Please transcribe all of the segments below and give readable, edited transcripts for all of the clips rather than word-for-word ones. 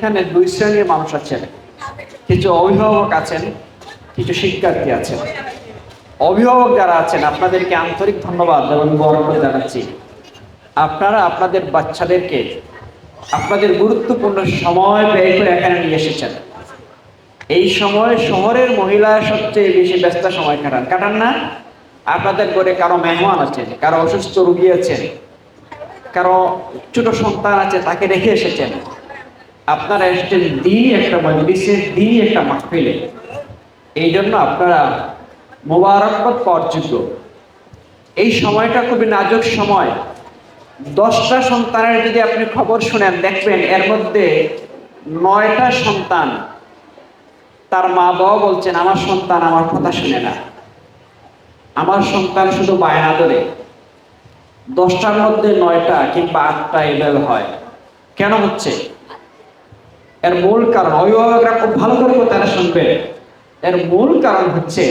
এখানে দুই শ্রেণীর মানুষ আছেন, কিছু অভিভাবক আছেন, কিছু শিক্ষার্থী আছেন। অভিভাবক যারা আছেন আপনাদেরকে আন্তরিক ধন্যবাদ এবং গর্ব করে জানাচ্ছি। আপনারা আপনাদের বাচ্চাদেরকে আপনাদের গুরুত্বপূর্ণ সময় ব্যয় করে এখানে নিয়ে এসেছেন। এই সময় শহরের মহিলা সবচেয়ে বেশি ব্যস্ত সময় কাটান না? আপনাদের ঘরে কারো মেহমান আছেন, কারো অসুস্থ রোগী আছেন, কারো ছোট সন্তান আছে, তাকে রেখে এসেছেন। আপনারা এসেছেন দিনই একটা মজলিসে, দিনই একটা মাহফিলে। এই জন্য আপনারা মোবারকবাদ পাওয়ার যোগ্য। এই সময়টা খুবই নাজুক সময়। 10টা সন্তানের যদি আপনি খবর শুনেন, দেখবেন এর মধ্যে 9টা সন্তান তার মা বাবা বলছেন আমার সন্তান আমার কথা শুনে না, আমার সন্তান শুধু বায়না ধরে। 10টার মধ্যে 9টা কিংবা 8টা এভাবে হয়। কেন হচ্ছে? এর মূল কারণ, অভিভাবকরা খুব ভালো করে কথাটা শুনবেন, এর মূল কারণ হচ্ছে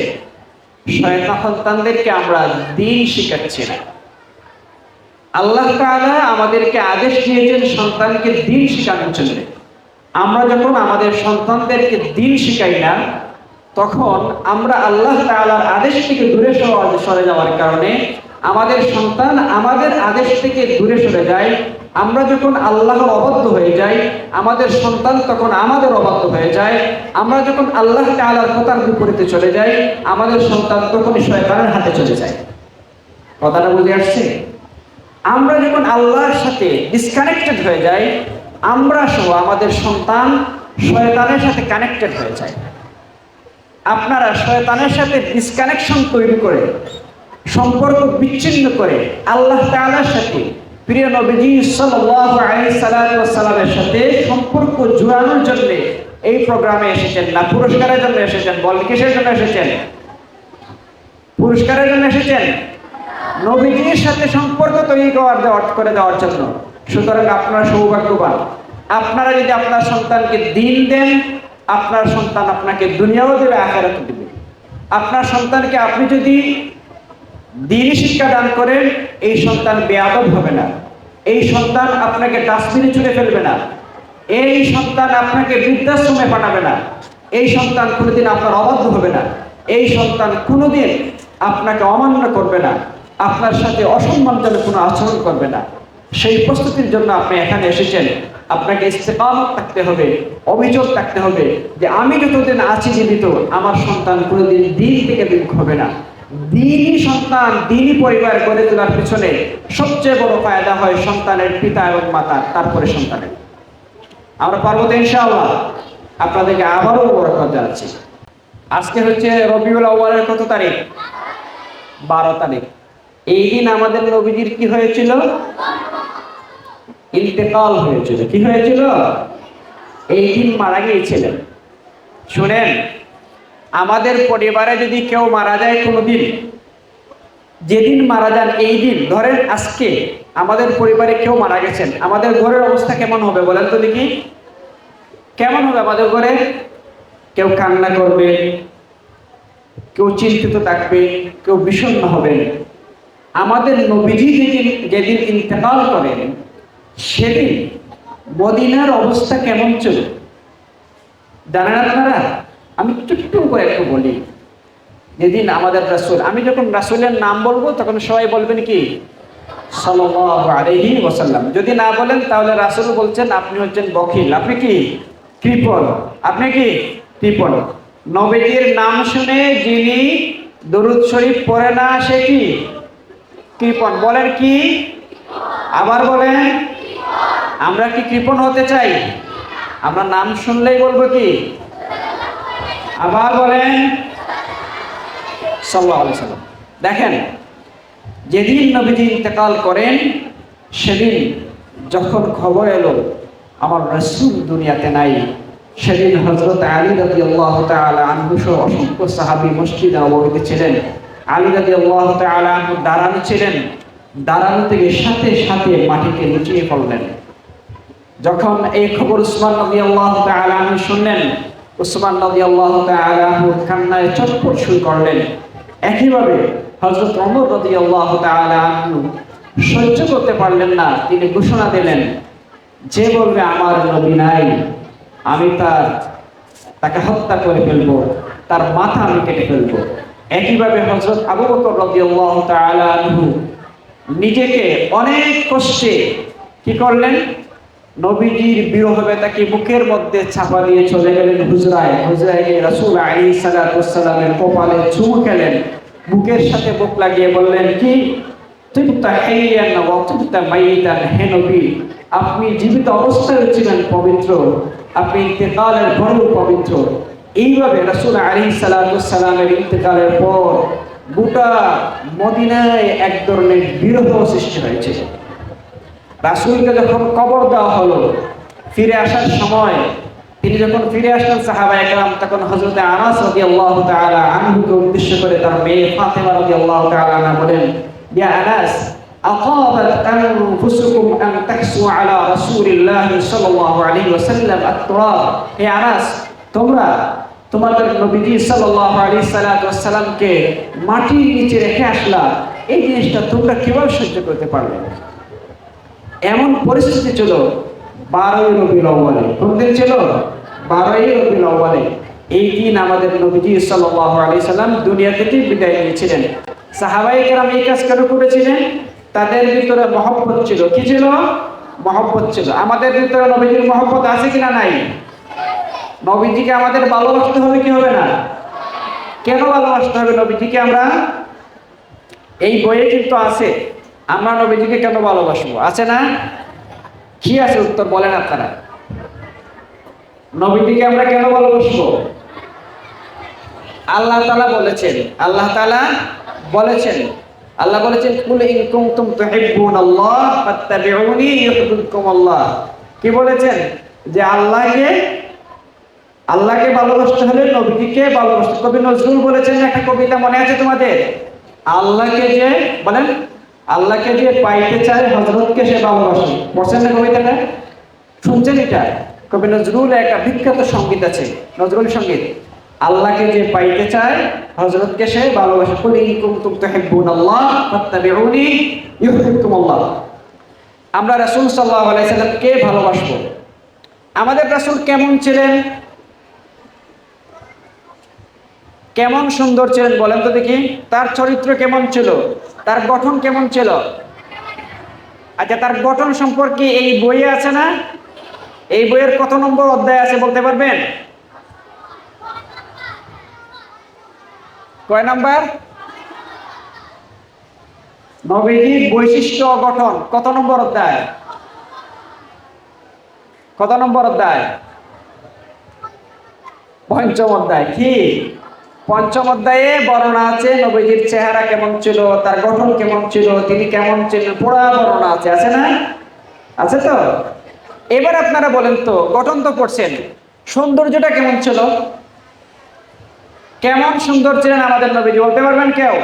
শয়তান সন্তানদেরকে আমরা দিন শিখাচ্ছি না। আল্লাহ তাআলা আমাদেরকে আদেশ দিয়েছেন সন্তানকে দিন শেখানোর জন্য। আমরা যখন আমাদের সন্তানদেরকে দিন শিখাই না, তখন আমরা আল্লাহ তাআলার আদেশ থেকে দূরে সরে যাওয়ার কারণে আমাদের সন্তান আমাদের আদেশ থেকে দূরে সরে যায়। আমরা যখন আল্লাহর অবাধ্য হয়ে যাই, আমাদের সন্তান তখন আমাদের অবাধ্য হয়ে যায়। আমরা যখন আল্লাহ তাআলার কথার বিপরীতে চলে যাই, আমাদের সন্তান তখনই শয়তানের হাতে চলে যায়। কথাটা বুঝে আসছে? আমরা যখন আল্লাহর সাথে ডিসকানেক্টেড হয়ে যাই, আমরা সহ আমাদের সন্তান শয়তানের সাথে কানেক্টেড হয়ে যায়। আপনারা শয়তানের সাথে ডিসকানেকশন তৈরি করে, সম্পর্ক বিচ্ছিন্ন করে আল্লাহ তাআলার সাথে, প্রিয় নবীজি সাল্লাল্লাহু আলাইহি সাল্লামের সাথে সম্পর্ক জোড়ানোর জন্য এই প্রোগ্রামে এসেছেন না পুরস্কারের জন্য এসেছেন? বল, কিসের জন্য এসেছেন? পুরস্কারের জন্য এসেছেন? নবীজির সাথে সম্পর্ক তৈরি করে দেওয়ার জন্য। সুতরাং আপনারা সৌভাগ্যবান। আপনারা যদি আপনার সন্তানকে দিন দেন, আপনার সন্তান আপনাকে দুনিয়াও দেবে, আখিরাতও দেবে। আপনার সন্তানকে আপনি যদি দ্বীনি শিক্ষা দান করেন, এই সন্তান বেয়াদব হবে না, এই সন্তান আপনাকে ডাস্টবিনে ছুঁড়ে ফেলবে না, এই সন্তান আপনাকে বৃদ্ধাশ্রমে পাঠাবে না, এই সন্তান কোনোদিন আপনার অবাধ্য হবে না, এই সন্তান কোনোদিন আপনাকে অমান্য করবে না, আপনার সাথে অসম্মানজনক কোনো আচরণ করবে না। সেই প্রস্তুতির জন্য আপনি এখানে এসেছেন। আপনাকে ইস্তেকামত থাকতে হবে, অভিযোগ থাকতে হবে যে আমি যতদিন আছি জীবিত, আমার সন্তান কোনোদিন দিন থেকে বিমুখ হবে না। দিনই সন্তান, দিনই পরিবার গড়ে তোলার পিছনে সবচেয়ে বড় ফায়দা হয় সন্তানের পিতা এবং মাতা, তারপরে সন্তানের। আমরা পারবো তো ইনশাআল্লাহ? আপনাদেরকে আবারও বরকত জানাচ্ছি। আজকে হচ্ছে রবিউল আউয়ালের কত তারিখ? 12 তারিখ। এই দিন আমাদের নবীজির কি হয়েছিল? ইন্তেকাল হয়েছিল। কি হয়েছিল? এই দিন মারা গিয়েছিলেন। শুনেন, আমাদের পরিবারে যদি কেউ মারা যায় কোনোদিন, যেদিন মারা যান এই দিন, ধরেন আজকে আমাদের পরিবারে কেউ মারা গেছেন, আমাদের ঘরের অবস্থা কেমন হবে বলেন তো দেখি? কেমন হবে আমাদের ঘরে? কেউ কান্না করবে, কেউ চিন্তিত থাকবে, কেউ বিষণ্ণ হবে। আমাদের নবীজি যেদিন ইন্তেকাল করেন, সেদিন মদিনার অবস্থা কেমন ছিল জানেন আপনারা? আমি একটু করে একটু বলি। যেদিন আমাদের রাসূল, আমি যখন রাসূলের নাম বলবো তখন সবাই বলবেন কি? সাল্লাল্লাহু আলাইহি ওয়াসাল্লাম। যদি না বলেন তাহলে রাসূল বলছেন আপনি হচ্ছেন বখিল, আপনি কি? কৃপণ। আপনি কি? কৃপণ। নবীজির নাম শুনে যিনি দরুদ শরীফ পড়ে না, সে কি? কৃপণ। বলেন কি? আবার বলেন। আমরা কি কৃপণ হতে চাই? আমরা নাম শুনলেই বলবো কি? আবার বলেন সাল্লাল্লাহু আলাইহি ওয়াসাল্লাম। দেখেন, যেদিন নবীজি ইন্তেকাল করেন, সেদিন যখন খবর এলো আমার রাসূল দুনিয়াতে নাই, সেদিন হযরত আলী রাদিয়াল্লাহু তাআলা আনহু সহ অসংখ্য সাহাবী মসজিদে নববীতে ছিলেন। আলী রাদিয়াল্লাহু তাআলা আনহু দাঁড়ানো ছিলেন, দাঁড়ানো থেকে সাথে সাথে মাটিতে লুটিয়ে পড়লেন। যখন এই খবর উসমান রাদিয়াল্লাহু তাআলা আনহু শুনলেন, উসমান রাদিয়াল্লাহু তাআলা আনহু কান্নায় চটপট শুরু করলেন। একইভাবে হযরত ওমর রাদিয়াল্লাহু তাআলা আনহু সহ্য করতে পারলেন না, তিনি ঘোষণা দিলেন, যে বলবে আমার নবী নাই আমি তাকে হত্যা করে ফেলবো, তার মাথা আমি কেটে ফেলবো। একইভাবে হযরত আবু বকর রাদিয়াল্লাহু তাআলা আনহু নিজেকে অনেক কষ্টে কি করলেন, নবীজির বিরহ বেতাকে বুকের মধ্যে চাপা দিয়ে চলে গেলেন হুজরায়। হুজরায় গিয়ে রাসূল আলাইহিস সালাতু ওয়াস সালামের কপালে চুমু খেলেন, বুকের সাথে বুক লাগিয়ে বললেন কি, তিবতা হাইয়ান ওয়া তিবতা মাইতান, হে নবী আপনি জীবিত অবস্থায় ছিলেন পবিত্র, আপনি ইন্তেকালের পরেও পবিত্র। এইভাবে রাসূল আলাইহিস সালাতু ওয়াস সালামের ইন্তেকালের পর গোটা মদিনায় এক ধরনের বিরহ সৃষ্টি হয়েছে। রাসূলকে যখন কবর দেওয়া হলো, ফিরে আসার সময় তিনি যখন ফিরে আসলেন সাহাবায়ে কেরাম, তখন হযরত আনাস রাদিয়াল্লাহু তাআলা আনহুকে উদ্দেশ্য করে তার মেয়ে ফাতেমা রাদিয়াল্লাহু তাআলা আনহা বলেন, ইয়া আনাস আতাবাত আনফুসুকুম আন তাহসু আলা রাসূলিল্লাহ সাল্লাল্লাহু আলাইহি ওয়াসাল্লাম আত-তুরাব, হে আনাস তোমরা তোমাদের নবীজি সাল্লাল্লাহু আলাইহি সাল্লামকে মাটির নিচে রেখে আসলা, এই জিনিসটা তোমরা কিভাবে সহ্য করতে পারলে? এমন পরিস্থিতি ছিল 12ই রবিউল আউয়ালে। কোন দিন ছিল? 12ই রবিউল আউয়ালে। এই দিন আমাদের নবীজি সাল্লাল্লাহু আলাইহি সাল্লাম দুনিয়া থেকে বিদায় নিয়েছিলেন। সাহাবায়ে কেরাম এই কাজ কেন করেছিলেন? তাদের ভিতরে মহব্বত ছিল। কি ছিল? মহব্বত ছিল। আমাদের ভিতরে নবীজির মহব্বত আছে কিনা নাই? নবীজিকে আমাদের ভালোবাসতে হবে কি হবে না? কেন ভালোবাসতে হবে নবীজিকে? আমরা এই বইয়ে কিন্তু আছে আমরা নবীজিকে কেন ভালোবাসবো, আছে না? কি আছে উত্তর বলেন আপনারা। নবীজিকে আমরা কেন ভালোবাসবো? আল্লাহ তাআলা বলেছেন, আল্লাহ তাআলা বলেছেন, আল্লাহ বলেছেন কুল ইন কুনতুম তুহিব্বুনাল্লাহ ফাত্তাবিউনি ইউহিব্বুকুমুল্লাহ। কি বলেছেন? যে আল্লাহকে ভালোবাসতে হলে নবীজিকে ভালোবাসতে। কবি নজরুল বলেছেন একটা কবিতা, মনে আছে তোমাদের? আল্লাহকে যে বলেন, আল্লাহকে যে পাইতে চায় হযরতকে সে ভালোবাসে। পড়ছেন না কবিতাটা? শুনছেন এটা? কবি নজরুল একটা বিখ্যাত সঙ্গীত আছে, নজরুল সঙ্গীত। আল্লাহকে যে পাইতে চায় হযরতকে সে ভালোবাসে। কুল ইন কুনতুম তুহিব্বুনাল্লাহ ফাত্তাবিউনি ইউহিব্বুকুমুল্লাহ। আমরা রাসূল সাল্লাল্লাহু আলাইহি সাল্লামকে ভালোবাসবো। আমাদের রাসূল কেমন ছিলেন? কেমন সুন্দর ছিলেন বলেন তো দেখি। তার চরিত্র কেমন ছিল? তার গঠন কেমন ছিল? আচ্ছা, তার গঠন সম্পর্কে এই বইয়ে আছে না? এই বইয়ের কত নম্বর অধ্যায় আছে বলতে পারবেন? কয় নাম্বার? নবীজির বৈশিষ্ট্য গঠন কত নম্বর অধ্যায়? কত নম্বর অধ্যায়? পঞ্চম অধ্যায়। কি পঞ্চম অধ্যায়ে বর্ণনা আছে নবীজির চেহারা কেমন ছিল, তার গঠন কেমন ছিল, তিনি কেমন ছিলেন, পুরো বর্ণনা আছে, আছে না? আছে তো? এবার আপনারা বলেন তো, গঠন তো পড়ছেন, সৌন্দর্যটা কেমন ছিল? কেমন সুন্দর ছিলেন আমাদের নবীজি বলতে পারবেন কেউ?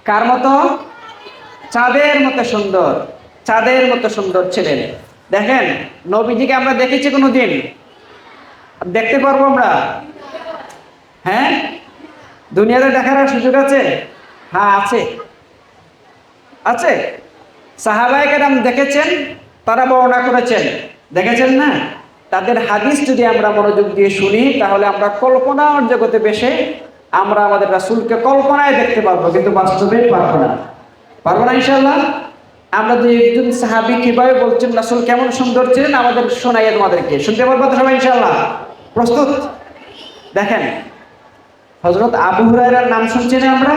কার মতো? চাঁদের মতো সুন্দর, চাঁদের মতো সুন্দর ছিলেন। দেখেন, নবীজিকে আমরা দেখেছি কোনোদিন? দেখতে পারবো আমরা? হ্যাঁ, দুনিয়াতে দেখার সুযোগ আছে? হ্যাঁ আছে, আছে। সাহাবায়ে কেরাম দেখেছেন, তারা বর্ণনা করেছেন, দেখেছেন না? তাদের হাদিস যদি আমরা মনোযোগ দিয়ে শুনি, তাহলে আমরা কল্পনার জগতে বেশে আমরা আমাদের রাসূলকে কল্পনায় দেখতে পারবো, কিন্তু বাস্তবে পারবো না। পারবো না ইনশাআল্লাহ। আমরা দুই একজন সাহাবী কিভাবে বলছেন রাসূল কেমন সুন্দর ছিলেন, আমাদের শোনাইয়া তোমাদেরকে শুনতে পারবো তো সবাই ইনশাআল্লাহ? প্রস্তুত? দেখেন, হযরত আবু হুরায়রার নাম শুনছেন আমরা?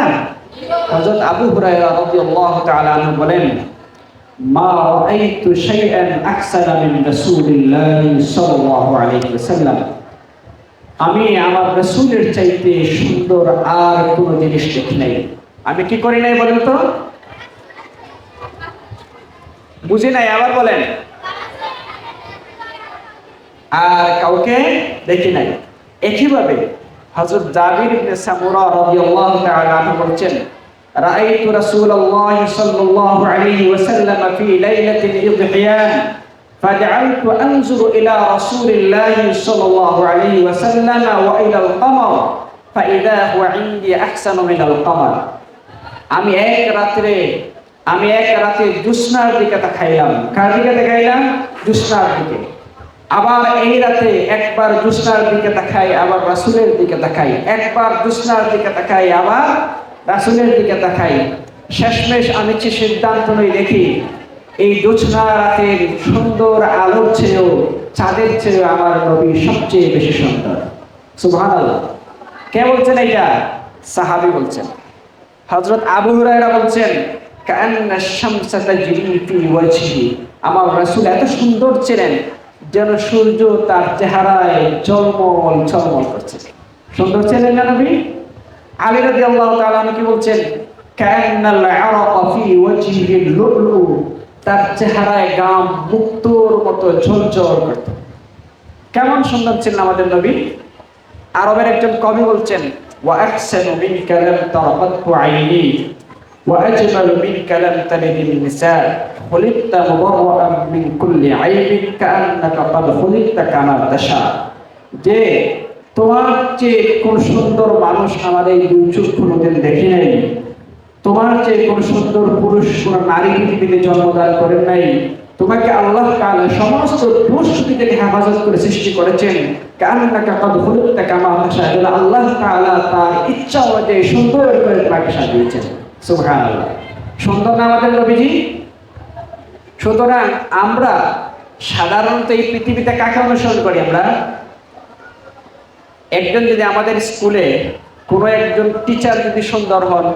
হযরত আবু হুরায়রা রাদিয়াল্লাহু তাআলা আনহু বলেন, মা রাআইতু শাইআন আহসানা মিন রাসূলিল্লাহ সাল্লাল্লাহু আলাইহি ওয়াসাল্লাম। আমি আমার রাসূলের চাইতে সুন্দর আর কোনো জিনিস দেখি নাই। আমি কি করি নাই বলেন তো? বুঝি নাই, আবার বলেন। আর কাউকে দেখি নাই। একইভাবে হযরত জাবির ইবনে সামুরা রাদিয়াল্লাহু তাআলা আনহু বলেন, রাআইতু রাসূলুল্লাহ সাল্লাল্লাহু আলাইহি ওয়াসাল্লাম ফি লাইলাতিল ইদহিয়ান ফাজআলতু আনজুরু ইলা রাসূলিল্লাহ সাল্লাল্লাহু আলাইহি ওয়াসাল্লাম ওয়া ইলা আল-কমর ফাইদা হুয়া ইনদি আহসানু মিনাল কমর। আমি এক রাতে আমি এক রাতে জুসনার দিকে তাকাইলাম। কার দিকে তাকাইলাম? জুসনার দিকে। আবার এই রাতে একবার জুসনার দিকে তাকাই, আবার রাসূলের দিকে তাকাই, একবার জুসনার দিকে তাকাই, আবার রাসূলের দিকে তাকাই। শেষমেশ আমি সিদ্ধান্ত নিই, দেখি এই জোছনা রাতের সুন্দর আলোর চেয়েও, চাঁদের চেয়েও আমার নবী সবচেয়ে বেশি সুন্দর। সুবহানাল্লাহ। কে বলছেন এটা? সাহাবী বলছেন। হযরত আবু হুরায়রা বলছেন, কাআন্না শামসা তাজরি ফি ওয়াজহি, আমার রাসূল এত সুন্দর ছিলেন যেন সূর্য তার চেহারায় ঝলমল ঝলমল করছে। সুন্দর ছিলেন না নবী? আলী রাদিয়াল্লাহু তাআলা আনহু কি বলছেন? কাআন্নাল আরাকা ফি ওয়াজহি লুলু, তার চেহারায় গাম মুক্তোর মতো ঝলঝল করত। কেমন সুন্দর ছিলেন আমাদের নবী। আরবের একজন কবি বলছেন, ওয়া আহসানু মিনকা লাম তারাকাতু আইনি ওয়া আজমালু মিনকা লাম তালিদিন নিসা খুলিকতা মুবাররাআন মিন কুল্লি আইবিন কাআন্নাকা ক্বাদ খুলিকতা কামা তাশা। যে তোমার চেয়ে কোন সুন্দর মানুষ আমাদের এই দুই চক্ষু নদীর দেখি নাই, তোমার চেয়ে কোন সুন্দর পুরুষ কোন নারী পৃথিবীতে জন্মদান করেন নাই। তোমাকে আল্লাহ তাআলা সমস্ত দুষ্কৃতি থেকে হেফাজত করে সৃষ্টি করেছেন। কান্নাকা ক্বাদ খুলিকতা কামা তাশা, আল্লাহ তাআলা তার ইচ্ছা অনুযায়ী সুন্দর করে তোমাকে সাজিয়েছেন। সুবহানাল্লাহ। সুন্দর না আমাদের নবীজি? সুতরাং আমরা সাধারণত এই পৃথিবীতে কাকে অনুসরণ করি? আমরা একজন যদি আমাদের স্কুলে কোনো একজন টিচার যদি সুন্দর হন,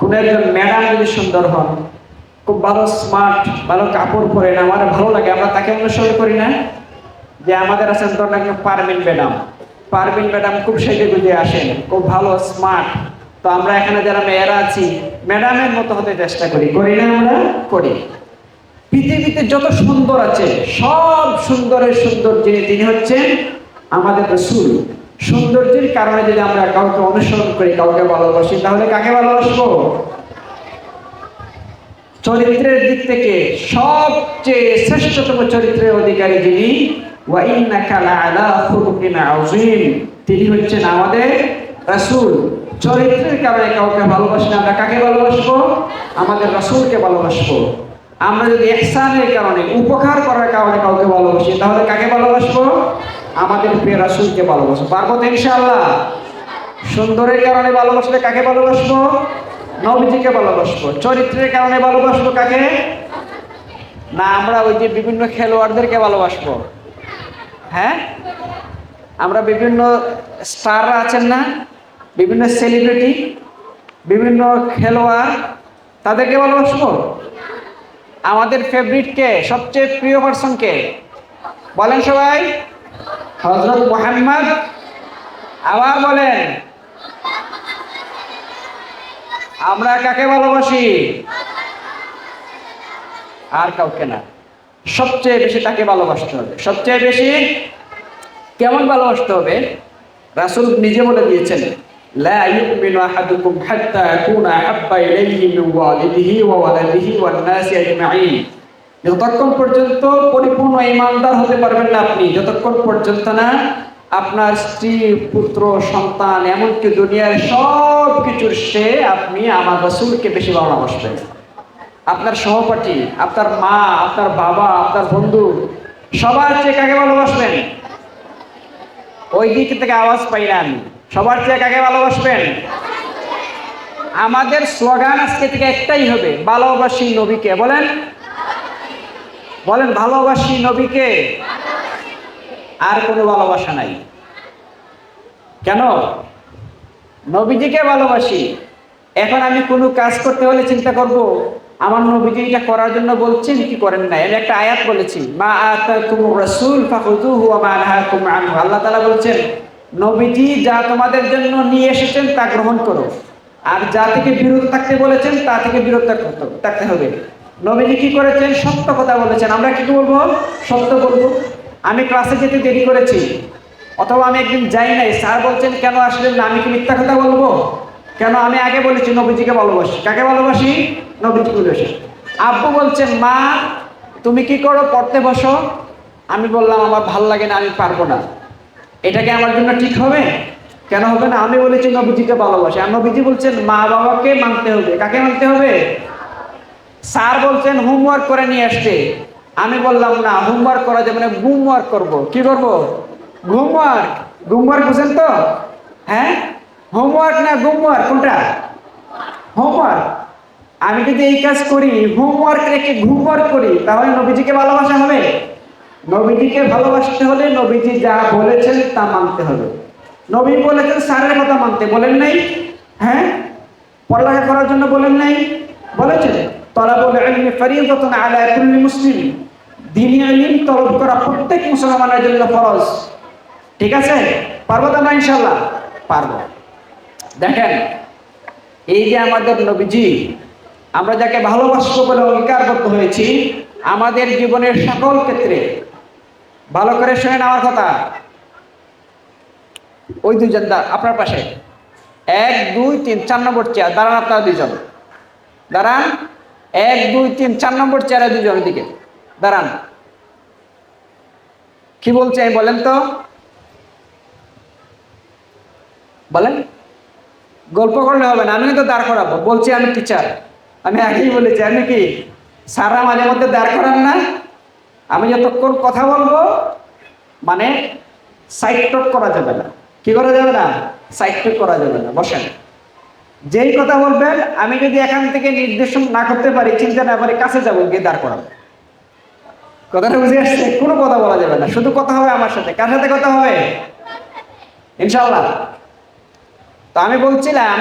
কোনো একজন ম্যাডাম যদি সুন্দর হন, খুব ভালো স্মার্ট, ভালো কাপড় পরেন, আমার ভালো লাগে, আমরা তাকে অনুসরণ করি না? যে আমাদের আছেন ধরেন একজন পারভিন ম্যাডাম, পারভিন ম্যাডাম খুব সেজে গুজে আসেন, খুব ভালো স্মার্ট, তো আমরা এখানে যারা মেয়েরা আছি ম্যাডামের মতো হতে চেষ্টা করি, করি না? আমরা করি। পৃথিবীতে যত সুন্দর আছে সব সুন্দরের সুন্দর যিনি, তিনি হচ্ছেন আমাদের রাসূল। সৌন্দর্যের কারণে যদি আমরা কাউকে অনুসরণ করি, কাউকে ভালোবাসি, তাহলে কাকে ভালোবাসবো? চরিত্রের দিক থেকে সবচেয়ে শ্রেষ্ঠতম চরিত্রের অধিকারী যিনি, ওয়া ইন্নাকা লাআলা খুলুকিন আযীম, তিনি হচ্ছেন আমাদের রাসূল। চরিত্রের কারণে কাউকে ভালোবাসলে আমরা কাকে ভালোবাসবো? আমাদের রাসূলকে ভালোবাসবো। আমরা যদি ইহসানের কারণে, উপকার করার কারণে কাউকে ভালোবাসি, তাহলে কাকে ভালোবাসবো? আমাদের প্রিয় রাসূলকে ভালোবাসবো। পারবো তো ইনশাআল্লাহ? সুন্দরের কারণে ভালোবাসলে কাকে ভালোবাসবো? নবীজিকে ভালোবাসবো। চরিত্রের কারণে ভালোবাসবো কাকে? না আমরা ওই যে বিভিন্ন খেলোয়াড়দেরকে ভালোবাসবো। হ্যাঁ, আমরা বিভিন্ন স্টাররা আছেন না, বিভিন্ন সেলিব্রিটি, বিভিন্ন খেলোয়াড়, তাদেরকে ভালোবাসবো। আমাদের ফেভারিট কে? সবচেয়ে প্রিয় পারসন কে? বলেন সবাই। হযরত মুহাম্মদ। আবার বলেন। আমরা কাকে ভালোবাসি? আর কাউকে না, সবচেয়ে বেশি তাকে ভালোবাসতে হবে। সবচেয়ে বেশি কেমন ভালোবাসতে হবে? রাসূল নিজে বলে দিয়েছেন, লা ইউমিনু আহাদুকুম হাত্তা আকুনা আহাব্বা ইলাইহি মিন ওয়ালিদিহি ওয়া ওয়ালাদিহি ওয়ান নাসি আজমাইন। যতক্ষণ পর্যন্ত পরিপূর্ণ ঈমানদার হতে পারবেন না আপনি, যতক্ষণ পর্যন্ত না আপনার স্ত্রী, পুত্র, সন্তান, এমনকি দুনিয়ার সব কিছুর সে আপনি আমার রাসূলকে বেশি ভালোবাসবেন। আপনার সহপাঠী, আপনার মা, আপনার বাবা, আপনার বন্ধু, সবার চেয়ে কাকে ভালোবাসবেন? ওই দিক থেকে আওয়াজ পাই না আমি। সবার চেয়ে কাকে ভালোবাসবেন? আমাদের স্লোগান আজকে থেকে একটাই হবে, ভালোবাসি নবীকে। বলেন, বলেন ভালোবাসি নবীকে। আর কোনো ভালোবাসা নাই। কেন? নবীজিকে ভালোবাসি। এখন আমি কোনো কাজ করতে হলে চিন্তা করব, আমার নবীজি এটা করার জন্য বলছেন কি করেন না। আমি একটা আয়াত বলেছি, মা আতাকুমুর রাসূল ফাখুযুহু ওয়া মা নাহাকুম আনহু। আল্লাহ তাআলা বলছেন, নবীজি যা তোমাদের জন্য নিয়ে এসেছেন তা গ্রহণ করো, আর যা থেকে বিরত থাকতে বলেছেন তা থেকে বিরত থাকতে হবে। নবীজি কি করেছেন? সত্য কথা বলেছেন। আমরা কি বলবো? সত্য বলবো। আমি ক্লাসে যেতে দেরি করেছি, অথবা আমি একদিন যাই নাই, স্যার বলছেন কেন আসলেন না, আমি কি মিথ্যা কথা বলবো? কেন? আমি আগে বলেছি নবীজিকে ভালোবাসি। কাকে ভালোবাসি? নবীজিকে ভালোবাসি। আব্বু বলছেন, মা তুমি কি করো, পড়তে বসো। আমি বললাম আমার ভাল লাগে না, আমি পারবো না। এটাকে আমার জন্য ঠিক হবে? কেন হবে না? আমি বলেছি নবীজিকে ভালোবাসি, আর নবীজি বলছেন মা বাবাকে মানতে হবে। কাকে মানতে হবে? স্যার বলছেন হোমওয়ার্ক করে নিয়ে আসতে, আমি বললাম না হোমওয়ার্ক করা যাবে না, গুমওয়ার্ক করব। কি করব? ঘুমওয়ার্ক। ঘুমওয়ার্ক বুঝেন তো? হ্যাঁ, হোমওয়ার্ক না গুমওয়ার্ক কোনটা? হোমওয়ার্ক। আমি যদি এই কাজ করি, হোমওয়ার্ক রেখে ঘুমওয়ার্ক করি, তাহলে নবীজিকে ভালোবাসা হবে? নবীজিকে ভালোবাসতে হলে নবীজি যা বলেছেন তা মানতে হবে। নবী বলেছেন স্যারের কথা মানতে, বলেন নাই? হ্যাঁ, পড়ালেখা করার জন্য বলেন নাই? বলেছেন তলাবুল ইলমি ফরিয়দাতুন আলা কুল্লি মুসলিম, দ্বীনি ইলম তলব করা প্রত্যেক মুসলমানের জন্য ফরজ। ঠিক আছে? পারবো তো আমরা ইনশাআল্লাহ? পারবো। দেখেন, এই যে আমাদের নবীজি, আমরা যাকে ভালোবাসবো বলে অঙ্গীকারবদ্ধ হয়েছি, আমাদের জীবনের সকল ক্ষেত্রে, ভালো করে শুনেন আমার কথা। ওই দুজন আপনার পাশে, 1 2 3 4 নম্বর চেয়ার দাঁড়ান, আপনারা দুজন দাঁড়ান। 1 2 3 4 নম্বর চেয়ারে দুজনের দিকে দাঁড়ান। কি বলছে বলেন তো? বলেন। গল্প করলে হবে না, আমি তো দাঁড় করাবো। বলছি আমি টিচার, আমি আগেই বলেছি। আমি কি সারা মাঝে মধ্যে দাঁড় করান না? আমি যতক্ষণ কথা বলবো, মানে সাইড টক করা যাবে না। কি করা যাবে না? সাইড টক করা যাবে না। বসেন। যেই কথা বলবেন, আমি যদি এখান থেকে নির্দেশন না করতে পারি, চিন্তা না পারি, কাছে যাবো, গিয়ে দাঁড় করাবো। কথাটা বুঝে আসছে? কোনো কথা বলা যাবে না, শুধু কথা হবে আমার সাথে। কার সাথে কথা হবে? ইনশাআল্লাহ। তো আমি বলছিলাম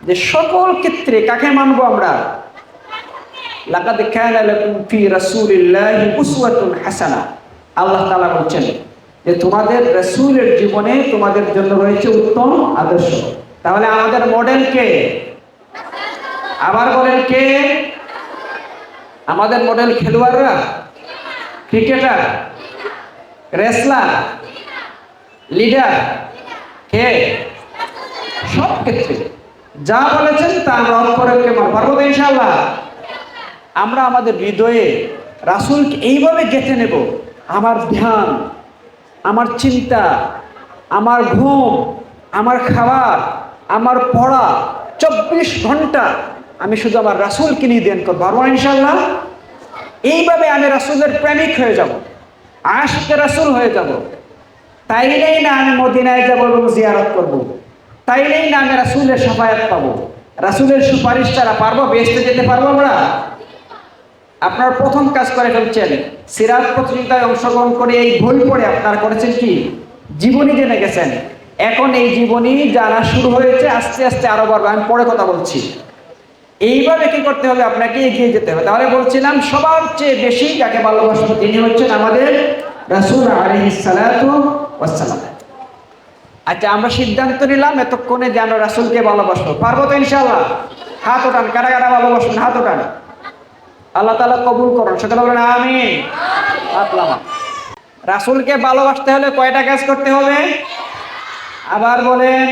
যে সকল ক্ষেত্রে কাকে মানবো আমরা? লাকাদ কানা লাকুম ফি রাসূলিল্লাহি উসওয়াতুন হাসানাহ। আল্লাহ তাআলা বলছেন যে তোমাদের রাসূলের জীবনে তোমাদের জন্য রয়েছে উত্তম আদর্শ। তাহলে আমাদের মডেল কে? আবার বলেন কে? আমাদের মডেল খেলোয়াড়রা, ক্রিকেটার, রেসলার, লিডার, কে? সব ক্ষেত্রে যা বলেছেন তা আমরা অক্ষরে পারবো তো ইনশাআল্লাহ? আমরা আমাদের হৃদয়ে রাসূলকে এইভাবে গেঁথে নেব, আমার ধ্যান, আমার চিন্তা, আমার ঘুম, আমার খাবার, আমার পড়া, 24 ঘন্টা আমি শুধু আমার রাসূলকে নিয়ে ধ্যান করবো। পারবো ইনশাআল্লাহ? এইভাবে আমি রাসূলের প্রেমিক হয়ে যাব, আশিকে রাসূল হয়ে যাব। তাইলেই না আমি মদিনায় যাব এবং জিয়ারত করব। তাইলেই না আমি রাসূলের শাফায়াত পাবো। রাসূলের সুপারিশ ছাড়া পারবো বেহেশতে যেতে পারবো আমরা? আপনার প্রথম কাজ করে ফেলছেন, সিরাত প্রতিযোগিতায় অংশগ্রহণ করে এই বই পড়ে আপনারা করেছেন কি? জীবনী জেনে গেছেন। এখন এই জীবনী জানা শুরু হয়েছে, আস্তে আস্তে আরো বাড়বে। আমি পরে কথা বলছি। এইভাবে কি করতে হবে? আপনাকে এগিয়ে যেতে হবে। তাহলে বলছিলাম, সবার চেয়ে বেশি যাকে ভালোবাসবো তিনি হচ্ছেন আমাদের রাসূল আলাইহিস সালাতু ওয়াস সালাম। আচ্ছা, আমরা সিদ্ধান্ত নিলাম এতক্ষণে যে আমরা রাসূলকে ভালোবাসবো। পারবো তো ইনশাআল্লাহ? হাত ওঠান, কারা কারা ভালোবাসবেন হাত ওঠান। আল্লাহ তাআলা কবুল করুন। সকলে বলেন আমিন। রাসূলকে ভালোবাসতে হলে কয়টা কাজ করতে হবে? আবার বলেন।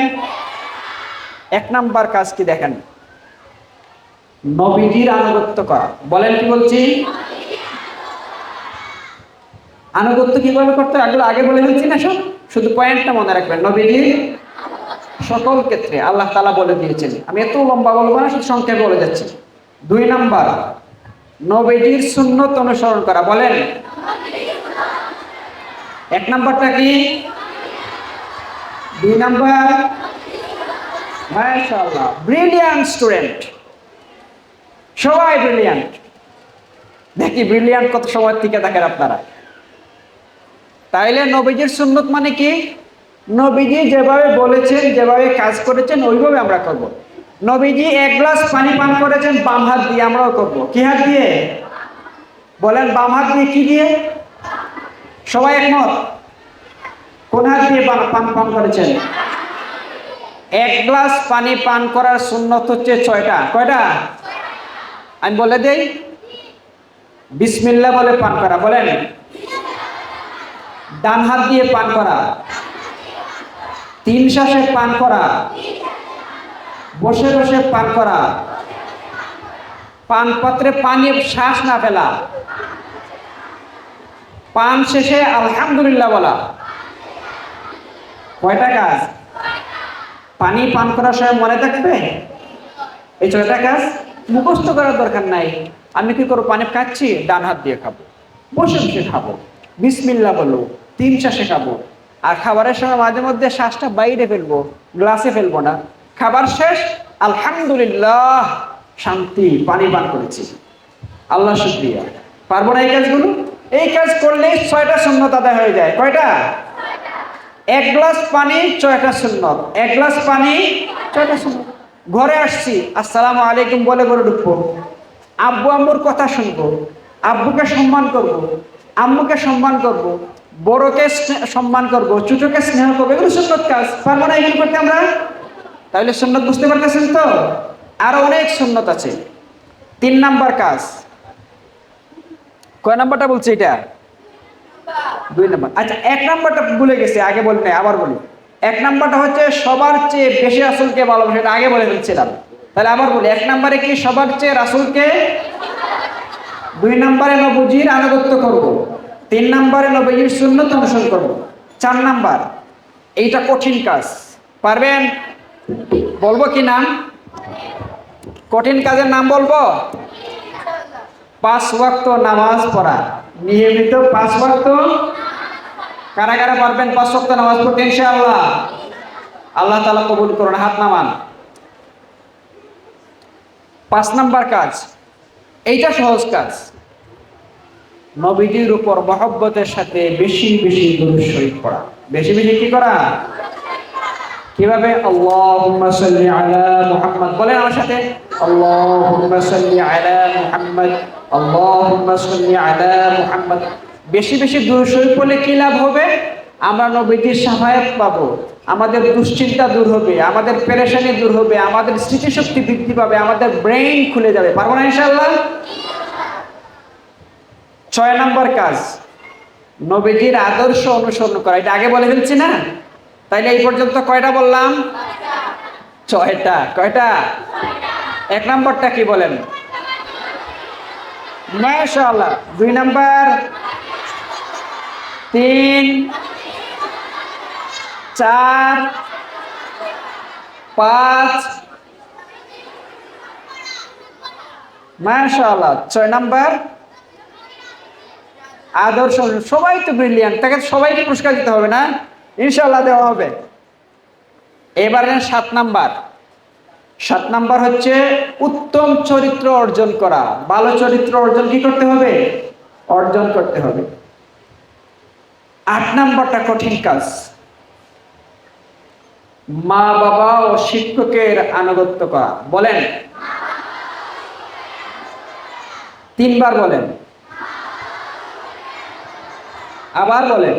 1 নাম্বার কাজ কি দেখেন? নবীজির আনুগত্য করা। বলেন, কি বলছি? আনুগত্য কিভাবে করতে হয় এগুলো আগে বলে ফেলছি না সব? শুধু পয়েন্টটা মনে রাখবেন। নবীজির সকল ক্ষেত্রে আল্লাহ তাআলা বলে দিয়েছেন। আমি এত লম্বা বলবো না, শুধু সংক্ষেপে বলে যাচ্ছি। 2 নাম্বার, নবীজির সুন্নত অনুসরণ করা। বলেন। 1 নাম্বারটা কি? 2 নাম্বার। মাশাআল্লাহ, ব্রিলিয়ান্ট স্টুডেন্ট, সবাই ব্রিলিয়ান্ট। দেখি ব্রিলিয়ান্ট কত সময় টিকে থাকেন আপনারা। তাইলে নবীজির সুন্নত মানে কি? নবীজি যেভাবে বলেছেন, যেভাবে কাজ করেছেন, ওইভাবে আমরা করব। নবীজি 1 গ্লাস পানি পান করেছেন বাম হাত দিয়ে, আমরাও করব। কি হাত দিয়ে? বলেন, বাম হাত দিয়ে। কি দিয়ে? সবাই একমত? কোন হাত দিয়ে পান করেছেন? 1 গ্লাস পানি পান করার সুন্নত হচ্ছে 6টা। কয়টা? আমি বলে দেই। বিসমিল্লাহ বলে পান করা। বলেন। ডান হাত দিয়ে পান করা। 3 শ্বাসে পান করা। বসে বসে পান করা। পান পাত্রে পানি শ্বাস না ফেলা। পান শেষে আলহামদুলিল্লাহ বলা। কয়টা কাজ? পানি পান করার সময় মনে থাকবে? এই 6টা কাজ মুখস্থ করার দরকার নাই। আমি কি করবো? পানি খাচ্ছি, ডান হাত দিয়ে খাবো, বসে বসে খাবো, বিসমিল্লাহ বলবো, 3 শ্বাসে খাবো। আর খাবারের সময় মাঝে মধ্যে শ্বাসটা বাইরে ফেলবো, গ্লাসে ফেলবো না। খাবার শেষ, আলহামদুলিল্লাহ, শান্তি, পানি পান করেছি, আল্লাহ শুকরিয়া। পারবো না এই কাজগুলো? এই কাজ করলেই 6টা সুন্নত আদায় হয়ে যায়। কয়টা? 1 গ্লাস পানি 6টা সুন্নত, 1 গ্লাস পানি 6টা সুন্নত। ঘরে আসছি, আসসালামু আলাইকুম বলে ঘরে ঢুকবো, আব্বু আম্মুর কথা শুনবো, আব্বুকে সম্মান করব, আম্মুকে সম্মান করব, বড়কে সম্মান করব, ছোটকে স্নেহ করবো। এগুলো সুন্নত কাজ। পারবো না এগুলো করতে আমরা? তাহলে সুন্নত বুঝতে পারতেছেন তো? আরো অনেক সুন্নত আছে। 3 নাম্বার কাজ। কয় নাম্বারটা বলছি এটা? 2 নাম্বার। আচ্ছা, 1 নাম্বারটা ভুলে গেছি, আগে বলি না, আবার বলি। 1 নাম্বারটা হচ্ছে সবার চেয়ে বেশি রাসূলকে ভালোবাসা, এটা আগে বলে ফেলছিলাম। তাহলে আবার বলি, 1 নাম্বারে কি? সবার চেয়ে রাসূলকে। 2 নাম্বারে নবীজির আনুগত্য করব। 3 নাম্বারে নবীজির সুন্নাত অনুসরণ করব। 4 নাম্বার, এইটা কঠিন কাজ। পারবেন? বলবো কি নাম? কঠিন কাজের নাম বলবো? 5 ওয়াক্ত নামাজ পড়া, নিয়মিত 5 ওয়াক্ত। কারা কারা পারবেন 5 ওয়াক্ত নামাজ পড়তে ইনশাআল্লাহ? আল্লাহ তাআলা কবুল করুন, হাত নামান। 5 নাম্বার কাজ, এইটা সহজ কাজ। নবীজির উপর মহব্বতের সাথে বেশি বেশি দুরূদ শরীফ পড়া। বেশি বেশি কি করা? কিভাবে? আল্লাহুম্মা সাল্লি আলা মুহাম্মদ, বলেন আমার সাথে, আল্লাহুম্মা সাল্লি আলা মুহাম্মদ, আল্লাহুম্মা সাল্লি আলা মুহাম্মদ। বেশি বেশি দুরূদ শরীফ পড়লে কি লাভ হবে? আমরা নবীজির শাফায়াত পাবো, আমাদের দুশ্চিন্তা দূর হবে, আমাদের পেরেশানি দূর হবে, আমাদের স্মৃতিশক্তি বৃদ্ধি পাবে, আমাদের ব্রেইন খুলে যাবে। পারবো না ইনশাআল্লাহ? 6 নাম্বার কাজ, নবীজির আদর্শ অনুসরণ করা। এটা আগে বলে ফেলছি না? তাইলে এই পর্যন্ত কয়টা বললাম? 6টা। কয়টা? 1 নাম্বারটা কি বলেন? মাশাআল্লাহ। 2 নাম্বার, 3, 4, 5, মাশাআল্লাহ। 6 নাম্বার আদর্শ। সবাই তো ব্রিলিয়ান্ট, তাকে সবাইকে পুরস্কার দিতে হবে না? ইনশাআল্লাহ দেওয়া হবে। এবারে 7 নাম্বার। 7 নাম্বার হচ্ছে উত্তম চরিত্র অর্জন করা। ভালো চরিত্র অর্জন কি করতে হবে? অর্জন করতে হবে। 8 নাম্বারটা কঠিন কাজ, মা বাবা ও শিক্ষকের আনুগত্য করা। বলেন, 3 বার বলেন, আবার বলেন।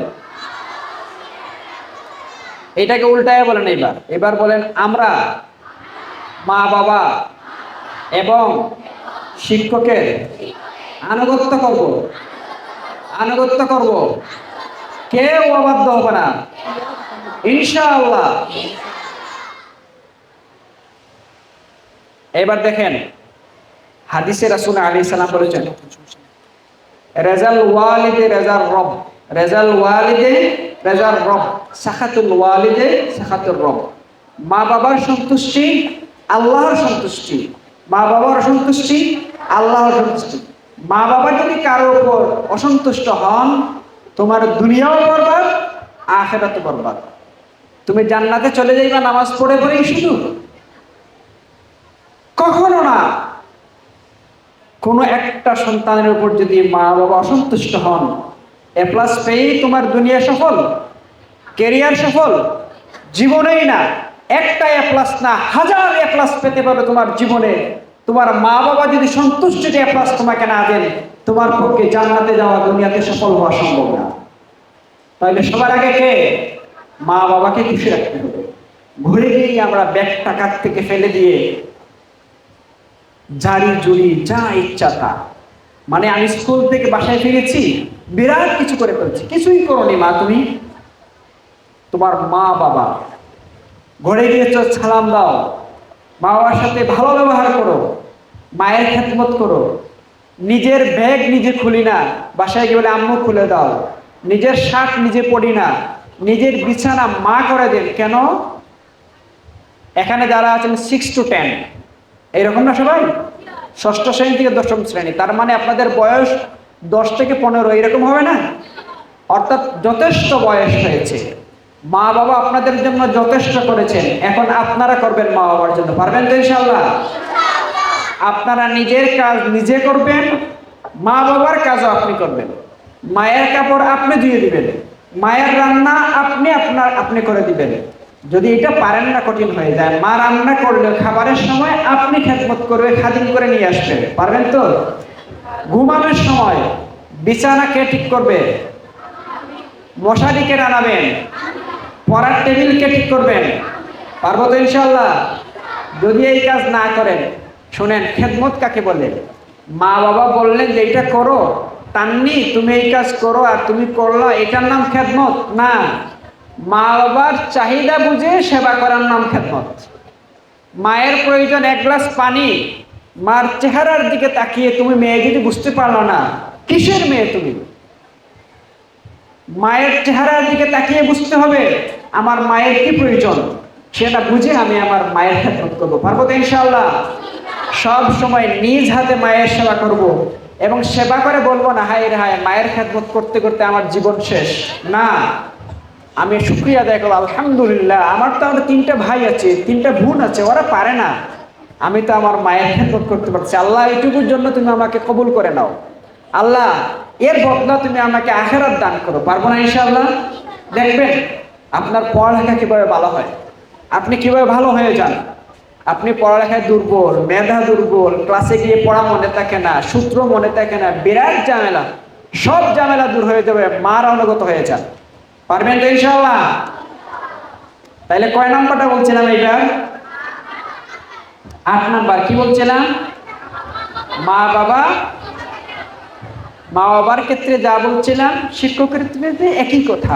এটাকে উল্টায় বলেন। এবার বলেন, আমরা মা বাবা এবং শিক্ষকের আনুগত্য করব। আনুগত্য করব, কেউ অবাধ্য হবে না ইনশাআল্লাহ। এবার দেখেন, হাদিসে রাসূল আলাইহিস সালাম বলেছেন, রাজাল ওয়ালিদে রাজার রব, রাজাল ওয়ালিদে রাজার রব, সাখাতুল ওয়ালিদে সাখাতুর রব। মা বাবার সন্তুষ্টি আল্লাহর সন্তুষ্টি, মা বাবার সন্তুষ্টি আল্লাহর সন্তুষ্টি। মা বাবা যদি কারোর উপর অসন্তুষ্ট হন, তোমার দুনিয়াও বরবাদ, আখিরাতও বরবাদ। তুমি জান্নাতে চলে যাইবা নামাজ পড়ে পড়েই শুধু? কখনো না। কোনো একটা সন্তানের উপর যদি মা বাবা অসন্তুষ্ট হন, এ প্লাস পেয়েই তোমার দুনিয়া সফল, ক্যারিয়ার সফল? জীবনেই না। একটা এ প্লাস না, 1000 এ প্লাস পেতে পারো তোমার জীবনে। তোমার মা বাবা যদি সন্তুষ্টির এ প্লাস তোমাকে না দেন, তোমার পক্ষে জান্নাতে যাওয়া, দুনিয়াতে সফল হওয়া সম্ভব না। তাহলে সবার আগে কে? মা বাবাকে খুশি রাখতে হবে। ঘুরে গিয়ে আমরা ব্যাগ টাকার থেকে ফেলে দিয়ে জারি জুড়ি যা ইচ্ছা তা, মানে আমি স্কুল থেকে বাসায় ফিরেছি, বিরাট কিছু করে ফেলছি। কিছুই করোনি মা তুমি। তোমার মা বাবা, ঘরে গিয়েছ, সালাম দাও, মা বাবার সাথে ভালো ব্যবহার করো, মায়ের খেদমত করো। নিজের ব্যাগ নিজে খুলি না, বাসায় গিয়ে বলে আম্মু খুলে দাও। নিজের শার্ট নিজে পরি না, নিজের বিছানা মা করে দেন। কেন? এখানে যারা আছেন 6 to 10, এইরকম না সবাই? ষষ্ঠ শ্রেণী থেকে দশম শ্রেণী, তার মানে আপনাদের বয়স 10 থেকে 15 এরকম হবে না? অর্থাৎ যথেষ্ট বয়স হয়েছে। মা বাবা আপনাদের জন্য যথেষ্ট করেছেন, এখন আপনারা করবেন মা বাবার জন্য। পারবেন তো ইনশাআল্লাহ? আপনারা নিজের কাজ নিজে করবেন, মা বাবার কাজও আপনি করবেন। মায়ের কাপড় আপনি ধুয়ে দিবেন, মায়ের রান্না আপনি করে দিবেন। যদি এটা পারেন না, কঠিন হয়ে যায়, মা রান্না করলে খাবারের সময় আপনি খেদমত করবে, খাদিম করে নিয়ে আসবেন। পারবেন তো? ঘুমানোর সময় বিছানা কে ঠিক করবে? মশারি কে টানাবেন? পড়ার টেবিল কে ঠিক করবেন? পারবো তো ইনশাআল্লাহ? যদি এই কাজ না করেন, শুনেন খেদমত কাকে বলে? মা বাবা বললেন যে এটা করো, তান্নি তুমি এই কাজ করো আর তুমি করলা, এটার নাম খেদমত না। মা বাবার চাহিদা বুঝে সেবা করার নাম খেদমত। মায়ের প্রয়োজন 1 গ্লাস পানি, মার চেহারার দিকে তাকিয়ে তুমি মেয়ে যদি বুঝতে পারলো না, কিসের মেয়ে তুমি? মায়ের চেহারার দিকে তাকিয়ে বুঝতে হবে আমার মায়ের কি প্রয়োজন, সেটা বুঝে আমি আমার মায়ের খেদমত করবো। পারবো তো ইনশাআল্লাহ? সব সময় নিজ হাতে মায়ের সেবা করব, এবং সেবা করে বলবো না হায় রে হায় মায়ের খেদমত করতে করতে আমার জীবন শেষ। না, আমি শুকরিয়া আদায় করবো, আলহামদুলিল্লাহ আমার তো আমার 3টা ভাই আছে, 3টা বোন আছে, ওরা পারে না, আমি তো আমার মায়ের খেদমত করতে পারছি। আল্লাহ এইটুকুর জন্য তুমি আমাকে কবুল করে নাও, আল্লাহ এর বদলা তুমি আমাকে আখিরাত দান করো। পারবো না ইনশাআল্লাহ? দেখবেন আপনার পড়ালেখা কিভাবে ভালো হয়, আপনি কিভাবে ভালো হয়ে যান। আপনি পড়ালেখায় দুর্বল, মেধা দুর্বল, ক্লাসে গিয়ে পড়া মনে থাকে না, সূত্র মনে থাকে না, বিরাট ঝামেলা, সব ঝামেলা দূর হয়ে যাবে, মার অনুগত হয়ে যান। পারবেন তো ইনশাআল্লাহ? তাইলে কয় নাম্বারটা বলছিলাম এইবার? 8 নাম্বার। কি বলছিলাম? মা বাবার ক্ষেত্রে যা বলছিলাম, শিক্ষকের ক্ষেত্রে একই কথা।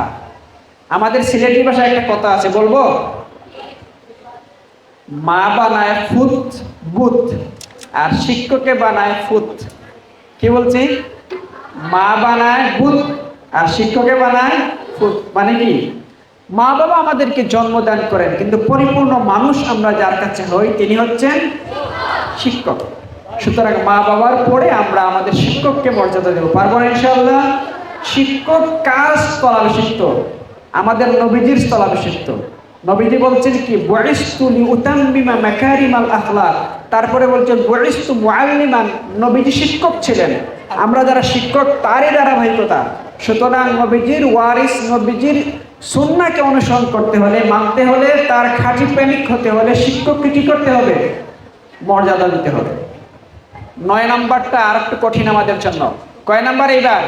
আমাদের সিলেটি ভাষায় একটা কথা আছে, বলবো? মা বানায় ফুত বুত, আর শিক্ষকে বানায় ফুত। কি বলছি? মা বানায় বুত আর শিক্ষকে বানায় ফুত। মানে কি? মা বাবা আমাদেরকে জন্মদান করেন, কিন্তু পরিপূর্ণ মানুষ আমরা যার কাছে হই তিনি হচ্ছেন শিক্ষক। সুতরাং মা বাবার পরে আমরা আমাদের শিক্ষককে মর্যাদা দেব। পারবো না ইনশাআল্লাহ? শিক্ষক কার স্থলাভিষিক্ত? আমাদের নবীজির স্থলাভিষিক্ত। নবীজি বলছেন কি, বুইস্তু লিউতাম্মিমা মাকারিমাল আখলাক। তারপরে বলছেন বুইস্তু মুআল্লিমান, নবীজি শিক্ষক ছিলেন, আমরা যারা শিক্ষক তারই ধারাবাহিকতা। সুতরাং নবীজির ওয়ারিস, নবীজির সুন্নাহকে অনুসরণ করতে হলে, মানতে হলে, তার খাঁটি প্রেমিক হতে হলে শিক্ষককে কি করতে হবে? মর্যাদা দিতে হবে। 9 নাম্বারটা আর একটু কঠিন আমাদের জন্য। কয় নাম্বার এইবার?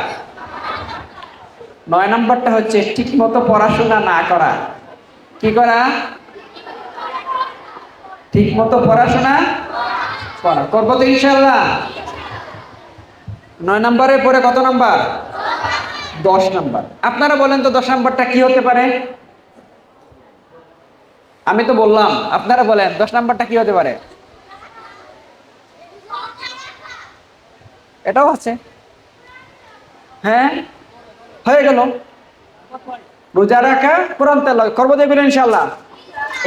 9 নাম্বারটা হচ্ছে ঠিক মতো পড়াশোনা না করা। কি করা? ঠিক মতো পড়াশোনা করা। করবো তো ইনশাআল্লাহ? 9 নাম্বারের পরে কত নাম্বার? 10 নাম্বার। আপনারা বলেন তো 10 নাম্বারটা কি হতে পারে? আমি তো বললাম, আপনারা বলেন 10 নাম্বারটা কি হতে পারে? এটাও আছে। হ্যাঁ, হয়ে গেল। রোজা রাখা, কোরআন তেলাওয়াত। করবো দেখবেন ইনশাআল্লাহ?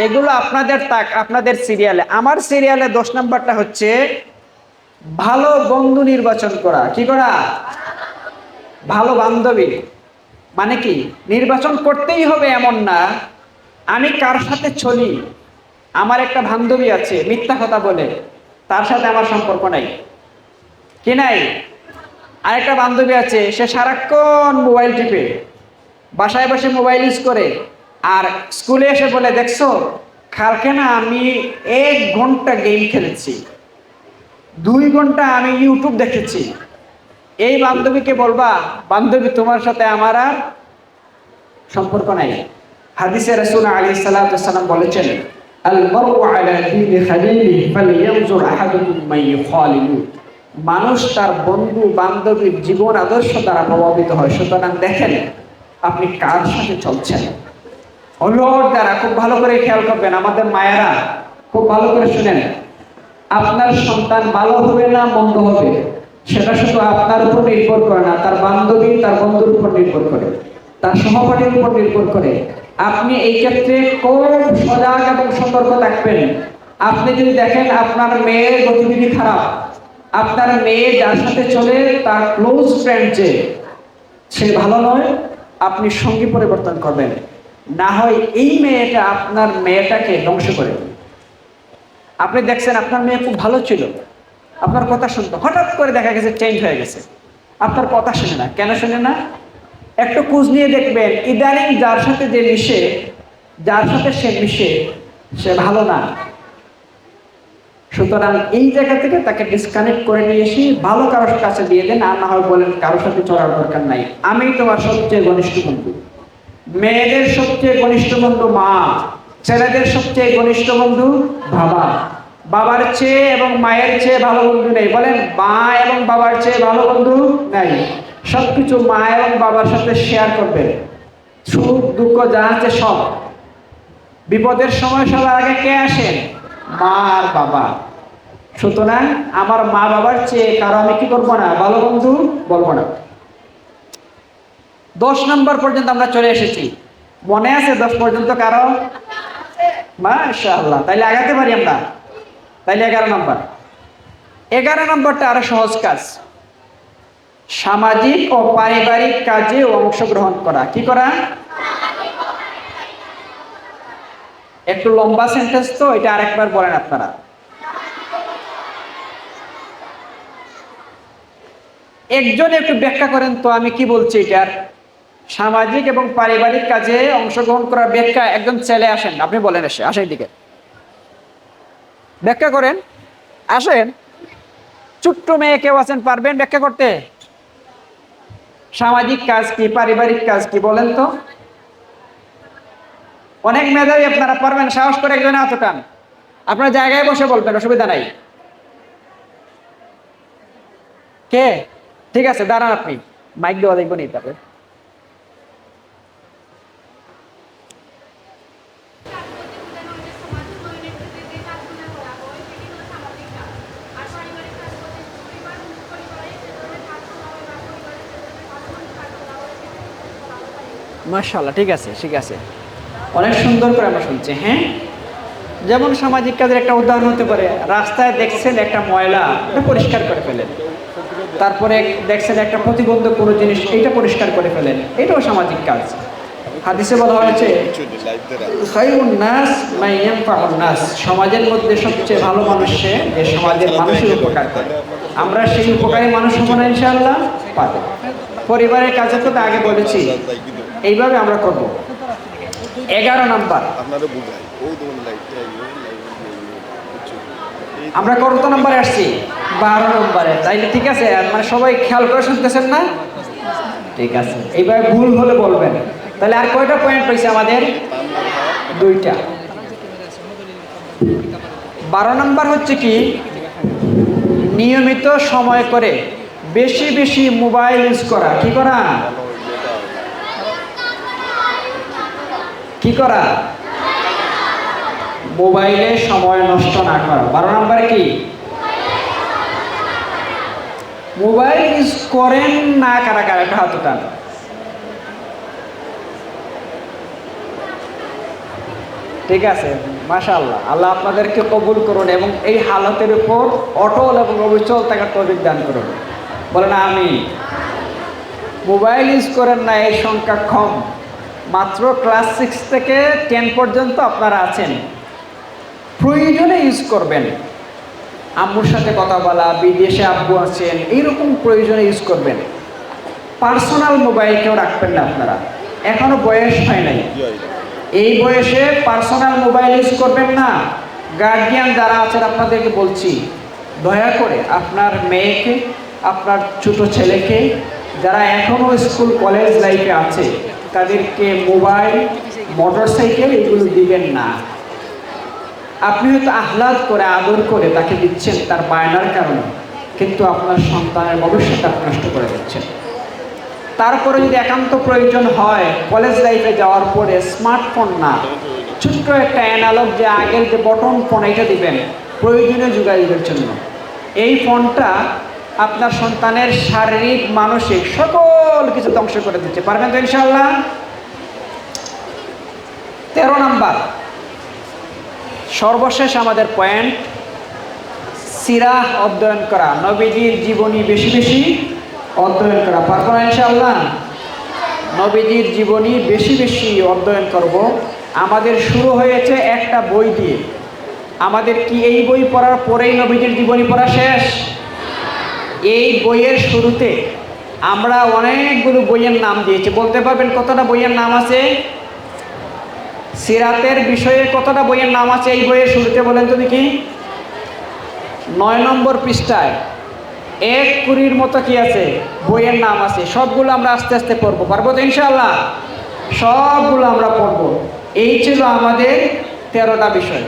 এগুলো আপনাদের তাক, আপনাদের সিরিয়ালে। আমার সিরিয়ালে 10 নাম্বারটা হচ্ছে ভালো বন্ধু নির্বাচন করা। কি করা? ভালো বান্ধবী। মানে কি? নির্বাচন করতেই হবে এমন না, আমি কার সাথে চলি, আমার একটা বান্ধবী আছে মিথ্যা কথা বলে, তার সাথে আমার সম্পর্ক নাই। কি নাই? আরেকটা বান্ধবী আছে, সে সারাক্ষণ মোবাইল টিপে, বাসায় বসে মোবাইল ইউজ করে, আর স্কুলে এসে বলে দেখছো কালকে না আমি 1 ঘন্টা গেম খেলেছি, 2 ঘন্টা আমি ইউটিউব দেখেছি। এই বান্ধবীকে বলবা, বান্ধবী তোমার সাথে আমার আর সম্পর্ক নাই। হাদিসে রাসূল আলাইহিস সালাতু ওয়াস সালাম বলেছেন, আল মারউ আলা দীনি খালিলিহি ফালইয়ানজুর আহাদুকুম মান ইউখালিলু। মানুষ তার বন্ধু বান্ধবীর জীবন আদর্শ দ্বারা প্রভাবিত হয়। সুতরাং দেখেন আপনি কার সাথে চলছেন। অভিভাবক দ্বারা খুব ভালো করে খেয়াল করবেন, আমাদের মায়েরা খুব ভালো করে শুনেন। আপনার সন্তান ভালো হবে না মন্দ হবে, সেটা শুধু আপনার উপর নির্ভর করে না, তার বান্ধবী, তার বন্ধুর উপর নির্ভর করে, তার সহপাঠীর উপর নির্ভর করে। আপনি এই ক্ষেত্রে খুব সজাগ এবং সতর্ক থাকবেন। আপনি যদি দেখেন আপনার মেয়ের গতিবিধি খারাপ, আপনার মেয়ে যার সাথে চলে তার ক্লোজ ফ্রেন্ড যে সে ভালো নয়, আপনি সঙ্গী পরিবর্তন করবেন, না হয় এই মেয়েটা আপনার মেয়েটাকে ধ্বংস করে দেবে। আপনি দেখছেন আপনার মেয়ে খুব ভালো ছিল, আপনার কথা শুনতো, হঠাৎ করে দেখা গেছে চেঞ্জ হয়ে গেছে, আপনার কথা শুনে না। কেন শুনে না? একটু খোঁজ নিয়ে দেখবেন ইদানিং যার সাথে যে মিশে, যার সাথে সে মিশে সে ভালো না। সুতরাং এই জায়গা থেকে তাকে ডিসকানেক্ট করে নিয়ে এসে ভালো কারোর কাছে দিয়ে দেন, আর না হয় বলেন কারোর সাথে চলার দরকার নাই, আমি তোমার সবচেয়ে ঘনিষ্ঠ বন্ধু। মেয়েদের সবচেয়ে ঘনিষ্ঠ বন্ধু মা, ছেলেদের সবচেয়ে ঘনিষ্ঠ বন্ধু বাবা। বাবার চেয়ে এবং মায়ের চেয়ে ভালো বন্ধু নেই, বলেন মা এবং বাবার চেয়ে ভালো বন্ধু নাই। সবকিছু মা এবং বাবার সাথে শেয়ার করবেন, সুখ দুঃখ যা আছে সব। বিপদের সময় সবার আগে কে আসেন? মা আর বাবা। সুতরাং আমার মা বাবার চেয়ে কারো আমি কি করবো না, ভালো বন্ধু বলবো না। 10 নম্বর পর্যন্ত আমরা চলে এসেছি, মনে আছে 10 পর্যন্ত কারো? মাশাআল্লাহ, তাইলে আগাতে পারি আমরা। তাইলে 11 নম্বর। 11 নম্বরটা আরো সহজ কাজ, সামাজিক ও পারিবারিক কাজে অংশগ্রহণ করা। কি করা? একটু লম্বা সেন্টেন্স তো, এটা আরেকবার বলেন আপনারা। একজন একটু ব্যাখ্যা করেন তো আমি কি বলছি এটার। সামাজিক এবং পারিবারিক কাজে অংশগ্রহণ করার ব্যাখ্যা একজন ছেলে আসেন, আপনি বলেন, এসে আসেন দিকে ব্যাখ্যা করেন, আসেন। ছোট্ট মেয়ে কেউ আছেন, পারবেন ব্যাখ্যা করতে? সামাজিক কাজ কি, পারিবারিক কাজ কি বলেন তো? অনেক মেধাবী আপনারা, পারবেন, সাহস করে একজনে হাত উঠান। আপনার জায়গায় বসে বলবেন, অসুবিধা নাই। কে? ঠিক আছে, দাঁড়ান, আপনি মাইক দেওয়া দেখবো নি তারপরে। মাশাআল্লাহ, ঠিক আছে, ঠিক আছে, অনেক সুন্দর করে আমরা শুনছি। হ্যাঁ, যেমন সামাজিক কাজের একটা উদাহরণ হতে পারে, রাস্তায় দেখছেন একটা ময়লা, এটা পরিষ্কার করে ফেলেন। তারপরে দেখছেন একটা প্রতিবন্ধক কোনো জিনিস, এটা পরিষ্কার করে ফেলেন, এটাও সামাজিক কাজ। হাদিসে বলা হয়েছে খায়রুন নাস মান ইয়ানফাউন নাস, সমাজের মধ্যে সবচেয়ে ভালো মানুষ সে যে সমাজের মানুষের উপকার করে। আমরা সেই উপকারী মানুষ হব না ইনশাআল্লাহ, পাবো। পরিবারের কাজে তো আগে বলেছি, এইভাবে আমরা করব। 11 নাম্বার, আমরা কত নম্বরে আসছি? 12 নম্বরে। তাইলে ঠিক আছে, মানে সবাই খেয়াল করে শুনতেছেন না? ঠিক আছে, এইভাবে ভুল হলে বলবেন। তাহলে আর কয়টা পয়েন্ট পাইছে আমাদের? 2টা। 12 নম্বর হচ্ছে কি, নিয়মিত সময় করে বেশি বেশি মোবাইল ইউজ করা। কি করা? কি করা? মোবাইলে সময় নষ্ট না করা। 12 নম্বরে কি? মোবাইল ইউজ করেন না কারা কারা, একটা হাত উঠান। ঠিক আছে, মাশাআল্লাহ, আল্লাহ আপনাদেরকে কবুল করুন এবং এই হালতের উপর অটল এবং অবিচল থাকার তৌফিক দান করুন। বলেন আমিন। মোবাইল ইউজ করেন না এই সংখ্যা কম, মাত্র ক্লাস 6 থেকে 10 পর্যন্ত আপনারা আছেন। প্রয়োজনে ইউজ করবেন, আম্মুর সাথে কথা বলা, বিদেশে আব্বু আছেন, এইরকম প্রয়োজনে ইউজ করবেন। পার্সোনাল মোবাইল কেউ রাখবেন না আপনারা, এখনো বয়স হয় নাই। এই বয়সে পার্সোনাল মোবাইল ইউজ করবেন না। গার্ডিয়ান যারা আছেন আপনাদেরকে বলছি, দয়া করে আপনার মেয়েকে, আপনার ছোট ছেলেকে, যারা এখনো স্কুল কলেজ লাইফে আছে, তাদেরকে মোবাইল, মোটরসাইকেল এগুলো দিবেন না। আপনি হয়তো আহ্লাদ করে, আদর করে তাকে দিচ্ছেন তার বায়নার কারণে, কিন্তু আপনার সন্তানের ভবিষ্যৎ আপনি নষ্ট করে দিচ্ছেন। তারপরে যদি একান্ত প্রয়োজন হয়, কলেজ লাইফে যাওয়ার পরে স্মার্টফোন না, ছোট্ট একটা অ্যানালগ যে আগের যে বটন ফোন, এটা দিবেন প্রয়োজনীয় যোগাযোগের জন্য। এই ফোনটা আপনার সন্তানের শারীরিক, মানসিক সকল কিছু ধ্বংস করে দিচ্ছে। পারবেন তো ইনশাআল্লাহ? 13 নাম্বার, সর্বশেষ আমাদের পয়েন্ট, সিরাহ অধ্যয়ন করা, নবীজির জীবনী বেশি বেশি অধ্যয়ন করা। পারবো না ইনশাআল্লাহ? নবীজির জীবনী বেশি বেশি অধ্যয়ন করব। আমাদের শুরু হয়েছে একটা বই দিয়ে। আমাদের কি এই বই পড়ার পরেই নবীজির জীবনী পড়া শেষ? এই বইয়ের শুরুতে আমরা অনেকগুলো বইয়ের নাম দিয়েছি। বলতে পারবেন কতটা বইয়ের নাম আছে? সিরাতের বিষয়ে কতটা বইয়ের নাম আছে এই বইয়ের শুরুতে বলেন তো দেখি। 9 নম্বর পৃষ্ঠায় 1 মতো কি আছে? বইয়ের নাম আছে। সবগুলো আমরা আস্তে আস্তে পড়বো। পারবো তো ইনশাআল্লাহ? সবগুলো আমরা পড়বো। এই ছিল আমাদের 13টা বিষয়।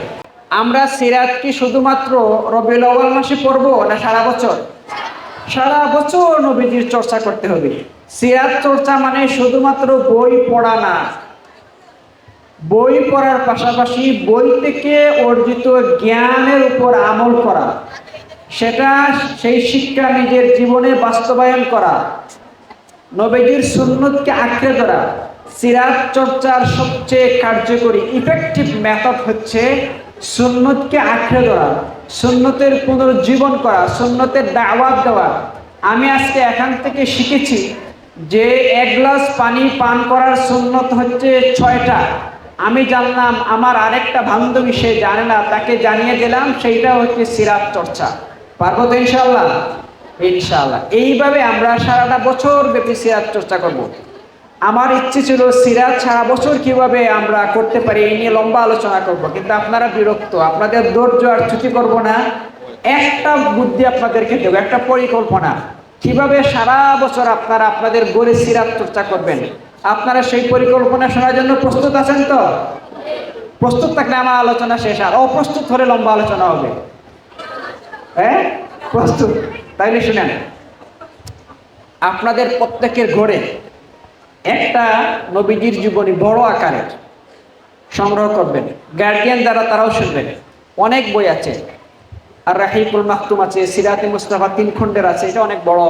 আমরা সিরাত কি শুধুমাত্র রবিউল আউয়াল মাসে পড়বো না সারা বছর? সারা বছর নবীজির চর্চা করতে হবে। সিরাত চর্চা মানে শুধুমাত্র বই পড়া না, বই পড়ার পাশাপাশি বই থেকে অর্জিত জ্ঞানের উপর আমল করা, সেটা সেই শিক্ষা নিজের জীবনে বাস্তবায়ন করা, নবীজির সুন্নতকে আঁকড়ে ধরা। সিরাত চর্চার সবচেয়ে কার্যকরী ইফেক্টিভ মেথড হচ্ছে সুন্নতকে আঁকড়ে ধরা, সুন্নতের পুনরুজ্জীবন করা, সুন্নতের দাওয়াত দেওয়া। আমি আজকে এখান থেকে শিখেছি যে 1 গ্লাস পানি পান করার সুন্নত হচ্ছে 6টা। আমি জানলাম, আমার আরেকটা বান্ধবী সে জানে না, তাকে জানিয়ে দিলাম, সেইটা হচ্ছে সিরাত চর্চা। পারবো তো ইনশাআল্লাহ? ইনশাআল্লাহ। এইভাবে আমরা সারাটা বছর ব্যাপী সিরাত চর্চা করব। আমার ইচ্ছে ছিল সিরাত সারা বছর কিভাবে আমরা করতে পারি এই নিয়ে লম্বা আলোচনা করব, কিন্তু আপনারা বিরক্ত, আপনাদের ধৈর্য আর ছুটি করব না। একটা বুদ্ধি আপনাদেরকে দেবো, একটা পরিকল্পনা কিভাবে সারা বছর আপনারা আপনাদের গড়ে সিরাত চর্চা করবেন। আপনারা সেই পরিকল্পনা শোনার জন্য প্রস্তুত আছেন তো? প্রস্তুত থাকলে আমার আলোচনা শেষ, আর অপ্রস্তুত হলে লম্বা আলোচনা হবে। হ্যাঁ, প্রস্তুত? তাইলে শুনেন, আপনাদের প্রত্যেকের ঘরে একটা নবীজির জীবনী বড় আকারের সংগ্রহ করবেন। গার্ডিয়ান যারা তারাও শুনবেন। অনেক বই আছে, আর রাহিকুল মাকতুম আছে, সিরাতে মুস্তাফা 3 খণ্ডের আছে, এটা অনেক বড়।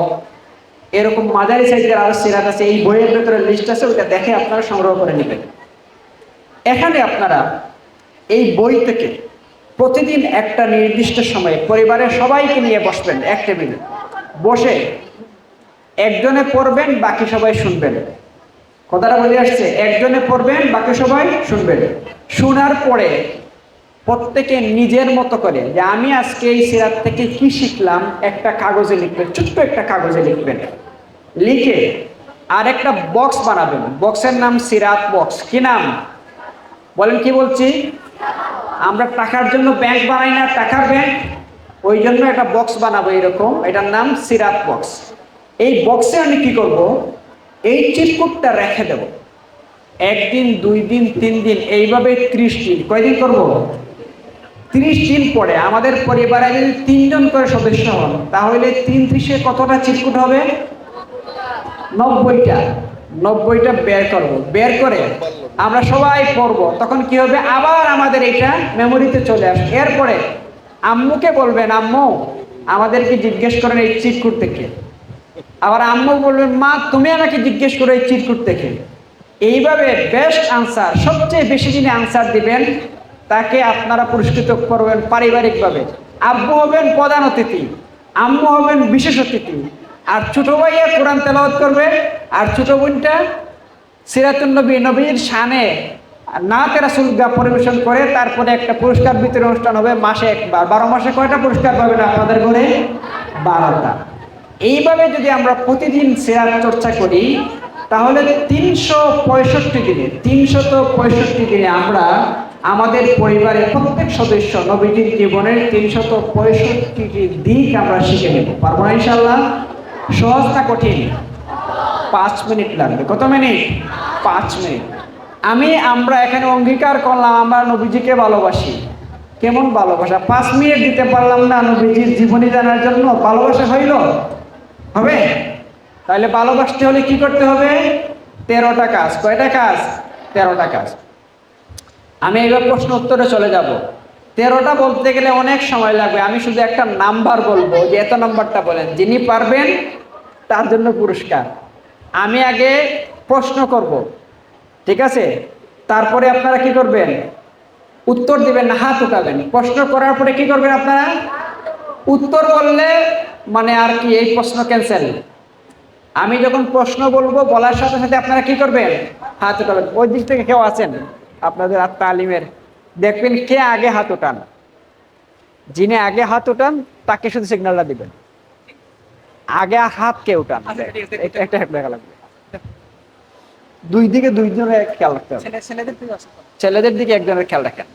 এরকম মাঝারি সাইজের আরো সিরাত আছে, এই বইয়ের ভেতরে লিস্ট আছে, ওটা দেখে আপনারা সংগ্রহ করে নেবেন। এখানে আপনারা এই বই থেকে প্রতিদিন একটা নির্দিষ্ট সময়ে পরিবারের সবাইকে নিয়ে বসবেন, এক টেবিলে বসে একজনে পড়বেন, বাকি সবাই শুনবেন। কথাটা বলে আসছে, একজনে পড়বেন, বাকি সবাই শুনবেন। শোনার পরে প্রত্যেকে নিজের মতো করে যে আমি আজকে এই সিরাত থেকে কি শিখলাম একটা কাগজে লিখবেন, ছোট্ট একটা কাগজে লিখবেন। লিখে আর একটা বক্স বানাবেন, বক্সের নাম সিরাত বক্স। কি নাম বলেন? কি বলছি? আমরা টাকার জন্য ব্যাংক বানাই না, টাকার ব্যাংক, ওই জন্য একটা বক্স বানাবো এরকম, এটার নাম সিরাত বক্স। এই বক্সে আমি কি করব, এই চিরকুটটা রেখে দেব। 1 দিন, 2 দিন, 3 দিন, এইভাবে 30 দিন। কয়দিন করব? 30 দিন পরে আমাদের পরিবারে যদি 3 জন করে সদস্য হন, তাহলে 3 ত্রিশে কতটা চিরকুট হবে? 90টা। 90টা বের করব। বের করে আমরা সবাই পড়বো। তখন কি হবে? আবার আমাদের এটা মেমোরিতে চলে আসবে। এরপরে আম্মুকে বলবেন, আম্মু আমাদেরকে জিজ্ঞেস করেন এই চিরকুট থেকে। আবার আম্মু বলবেন, মা তুমি আমাকে জিজ্ঞেস করো এই চিরকুট থেকে। এইভাবে বেস্ট আনসার, সবচেয়ে বেশি যিনি আনসার দিবেন তাকে আপনারা পুরস্কৃত করবেন পারিবারিকভাবে। আব্বু হবেন প্রধান অতিথি, আম্মু হবেন বিশেষ অতিথি, আর ছোট ভাইয়া কোরআন তেলাওয়াত করবে, আর ছোট বোনটা সিরাতুন নবী, নবীর শানে নাতে রাসূল গান পরিবেশন করে। তারপরে একটা পুরস্কার বিতরণ অনুষ্ঠান হবে মাসে একবার। 12 মাসে কয়টা পুরস্কার পাবেন আপনাদের ঘরে? 12টা। এইভাবে যদি আমরা প্রতিদিন সিরাত চর্চা করি, তাহলে 365 দিনে আমরা আমাদের পরিবারের প্রত্যেক সদস্য নবীজির জীবনের 365টি দিক আমরা শিখে নেব। পারবো না ইনশাআল্লাহ? সহজ না কঠিন? 5 মিনিট লাগবে। কত মিনিট? 5 মিনিট। আমরা এখানে অঙ্গীকার করলাম আমরা নবীজিকে ভালোবাসি। কেমন ভালোবাসা? 5 মিনিট দিতে পারলাম না নবীজির জীবনী জানার জন্য? ভালোবাসা হইল? হবে? তাহলে ভালোবাসতে হলে কি করতে হবে? 13টা কাজ। কয়টা কাজ? 13টা কাজ। আমি এবার প্রশ্ন উত্তরে চলে যাব। 13টা বলতে গেলে অনেক সময় লাগবে। আমি শুধু একটা নাম্বার বলবো, যে এত নাম্বারটা বলেন। যিনি পারবেন তার জন্য পুরস্কার। আমি আগে প্রশ্ন করব, ঠিক আছে? তারপরে আপনারা কি করবেন? উত্তর দিবেন না, হাত উঠাবেন। প্রশ্ন করার পরে কি করবেন আপনারা? উত্তর বললে মানে আর কি এই প্রশ্ন ক্যান্সেল। আমি যখন প্রশ্ন বলবো, বলার সাথে সাথে আপনারা কি করবেন? হাত উঠাবেন। ওই দিক থেকে কেউ আছেন আপনাদের তালিমের, দেখবেন কে আগে হাত উঠান, যিনি আগে হাত উঠান তাকে শুধু সিগন্যালটা দিবেন। আগে হাত কে উঠান, এটা দেখা লাগবে। দুই দিকে দুইজনের খেয়াল রাখতে হবে। ছেলেদের দিকে একজনের খেয়াল রাখেন।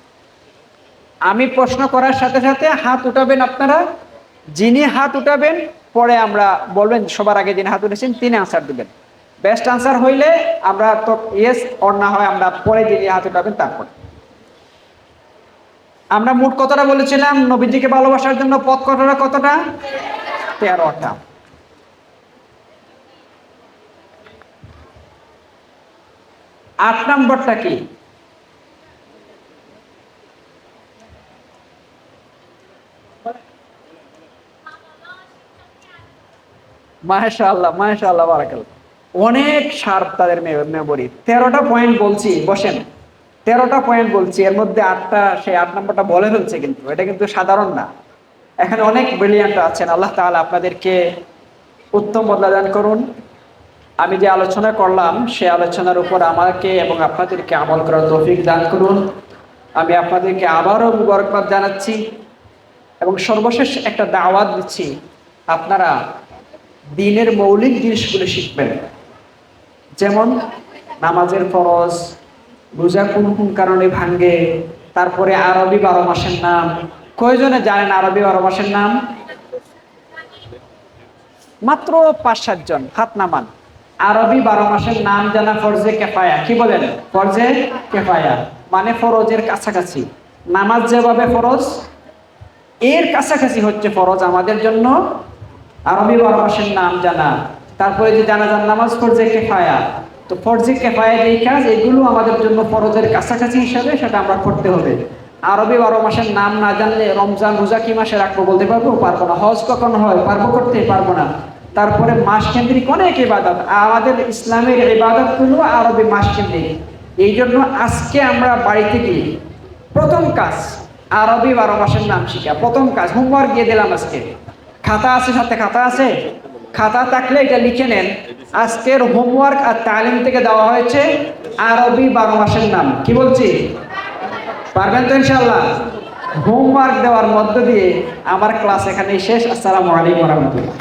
আমি প্রশ্ন করার সাথে সাথে হাত উঠাবেন আপনারা। যিনি হাত উঠাবেন পরে আমরা বলবেন, সবার আগে যিনি হাত উঠেছেন তিনি আনসার দিবেন। বেস্ট আনসার হইলে আমরা তো ইয়েস, অর না হয় আমরা পরে যিনি হাত উঠাবেন তারপর। আমরা মোট কতটা বলেছিলাম নবীজিকে ভালোবাসার জন্য? পথ কতটা? 13টা। 8 নম্বরটা কি? মাশাআল্লাহ মাশাআল্লাহ, বারাকাল্লাহ। অনেক শার্প তাদের মেমোরি। 13টা পয়েন্ট বলছি, বসেন। 13টা পয়েন্ট বলছি, এর মধ্যে 8টা, সেই 8 নম্বরটা বলে ফেলছে, কিন্তু এটা কিন্তু সাধারণ না। এখানে অনেক ব্রিলিয়ান্ট আছেন। আল্লাহ তাআলা আপনাদেরকে উত্তম বদলা দান করুন। আমি যে আলোচনা করলাম সে আলোচনার উপর আমাকে এবং আপনাদেরকে আমল করার তৌফিক দান করুন। আমি আপনাদেরকে আবারও মুবারকবাদ জানাচ্ছি এবং সর্বশেষ একটা দাওয়াত দিচ্ছি, আপনারা দ্বীনের মৌলিক জিনিসগুলো শিখবেন। যেমন নামাজের ফরজ, রোজা কোন কোন কারণে ভাঙ্গে, তারপরে আরবি 12 মাসের নাম। কয়জনে জানেন আরবি 12 মাসের নাম? মাত্র 5-7 জন, হাত নামান। আরবি 12 মাসের নাম জানা ফরজে কেফায়া। কি বলেন? ফরজে কেফায়া মানে ফরজের কাছাকাছি। নামাজ যেভাবে ফরজ, এর কাছাকাছি হচ্ছে ফরজ আমাদের জন্য আরবি 12 মাসের নাম জানা। তারপরে যে জানাজার নামাজ ফরজে কেফায়া। তো ফরজে কেফায়া যেই কাজ, এগুলো আমাদের জন্য ফরজের কাছাকাছি হিসাবে সেটা আমরা করতে হবে। আরবি 12 মাসের নাম না জানলে রমজান রোজা কি মাসে রাখবো বলতে পারবো? পারবো না। হজ কখন হয় পারবো? করতে পারবো না। তারপরে মাস কেন্দ্রিক অনেক ইবাদত, আমাদের ইসলামের ইবাদতগুলো আরবি মাস কেন্দ্রিক। এই জন্য আজকে আমরা বাড়িতে গিয়ে প্রথম কাজ আরবি 12 মাসের নাম শিখা। প্রথম কাজ, হোমওয়ার্ক দিয়ে দিলাম আজকে। খাতা আছে সাথে? খাতা আছে? খাতা থাকলে এটা লিখে নেন। আজকের হোমওয়ার্ক আর তালিম থেকে দেওয়া হয়েছে আরবি 12 মাসের নাম। কি বলছি? পারবেন তো ইনশাআল্লাহ? হোমওয়ার্ক দেওয়ার মধ্য দিয়ে আমার ক্লাস এখানেই শেষ। আসসালামু আলাইকুম ওয়া রাহমাতুল্লাহ।